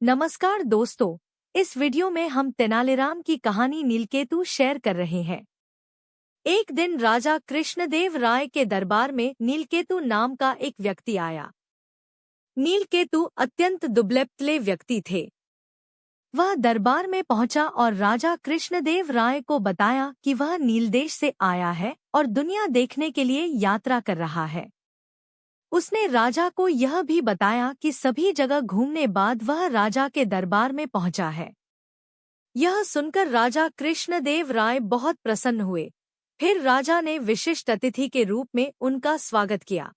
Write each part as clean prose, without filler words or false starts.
नमस्कार दोस्तों, इस वीडियो में हम तेनालीराम की कहानी नीलकेतु शेयर कर रहे हैं। एक दिन राजा कृष्णदेव राय के दरबार में नीलकेतु नाम का एक व्यक्ति आया। नीलकेतु अत्यंत दुबले-पतले व्यक्ति थे। वह दरबार में पहुंचा और राजा कृष्णदेव राय को बताया कि वह नीलदेश से आया है और दुनिया देखने के लिए यात्रा कर रहा है। उसने राजा को यह भी बताया कि सभी जगह घूमने बाद वह राजा के दरबार में पहुंचा है। यह सुनकर राजा कृष्णदेव राय बहुत प्रसन्न हुए। फिर राजा ने विशिष्ट अतिथि के रूप में उनका स्वागत किया।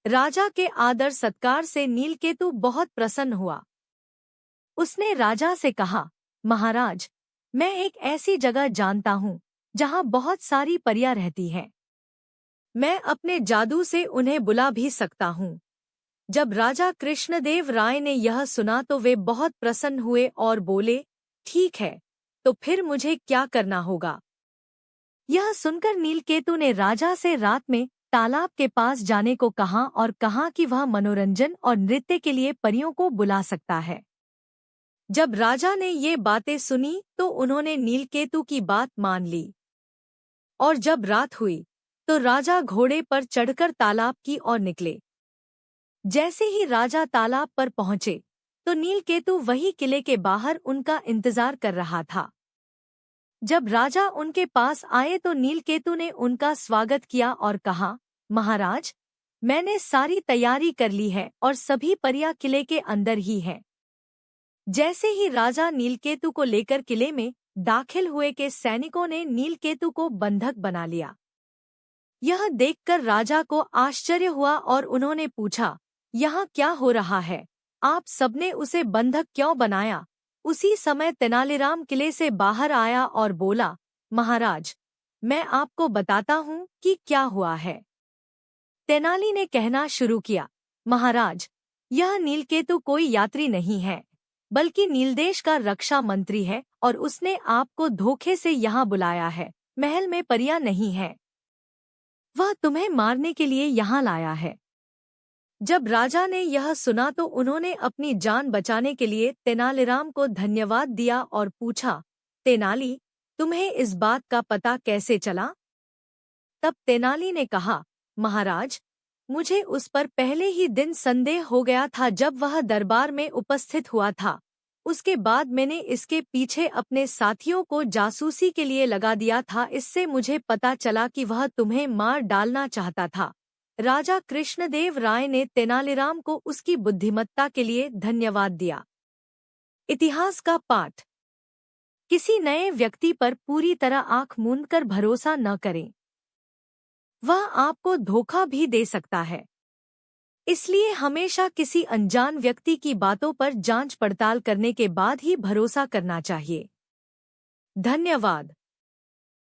राजा के आदर सत्कार से नीलकेतु बहुत प्रसन्न हुआ। उसने राजा से कहा, महाराज, मैं एक ऐसी जगह जानता हूँ जहाँ बहुत सारी परियां रहती हैं। मैं अपने जादू से उन्हें बुला भी सकता हूँ। जब राजा कृष्णदेव राय ने यह सुना तो वे बहुत प्रसन्न हुए और बोले, ठीक है, तो फिर मुझे क्या करना होगा? यह सुनकर नीलकेतु ने राजा से रात में तालाब के पास जाने को कहा और कहा कि वह मनोरंजन और नृत्य के लिए परियों को बुला सकता है। जब राजा ने ये बातें सुनी तो उन्होंने नीलकेतु की बात मान ली। और जब रात हुई तो राजा घोड़े पर चढ़कर तालाब की ओर निकले। जैसे ही राजा तालाब पर पहुंचे तो नीलकेतु वही किले के बाहर उनका इंतजार कर रहा था। जब राजा उनके पास आए तो नीलकेतु ने उनका स्वागत किया और कहा, महाराज, मैंने सारी तैयारी कर ली है और सभी परियां किले के अंदर ही हैं। जैसे ही राजा नीलकेतु को लेकर किले में दाखिल हुए के सैनिकों ने नीलकेतु को बंधक बना लिया। यह देखकर राजा को आश्चर्य हुआ और उन्होंने पूछा, यहाँ क्या हो रहा है? आप सबने उसे बंधक क्यों बनाया? उसी समय तेनालीराम किले से बाहर आया और बोला, महाराज, मैं आपको बताता हूँ कि क्या हुआ है। तेनाली ने कहना शुरू किया, महाराज, यह नीलकेतु कोई यात्री नहीं है, बल्कि नीलदेश का रक्षा मंत्री है और उसने आपको धोखे से यहाँ बुलाया है। महल में परियां नहीं है। वह तुम्हें मारने के लिए यहाँ लाया है। जब राजा ने यह सुना तो उन्होंने अपनी जान बचाने के लिए तेनालीराम को धन्यवाद दिया और पूछा, तेनाली, तुम्हें इस बात का पता कैसे चला? तब तेनाली ने कहा, महाराज, मुझे उस पर पहले ही दिन संदेह हो गया था जब वह दरबार में उपस्थित हुआ था। उसके बाद मैंने इसके पीछे अपने साथियों को जासूसी के लिए लगा दिया था। इससे मुझे पता चला कि वह तुम्हें मार डालना चाहता था। राजा कृष्णदेव राय ने तेनालीराम को उसकी बुद्धिमत्ता के लिए धन्यवाद दिया। इतिहास का पाठ। किसी नए व्यक्ति पर पूरी तरह आंख मूंदकर भरोसा न करें। वह आपको धोखा भी दे सकता है। इसलिए हमेशा किसी अनजान व्यक्ति की बातों पर जांच पड़ताल करने के बाद ही भरोसा करना चाहिए। धन्यवाद।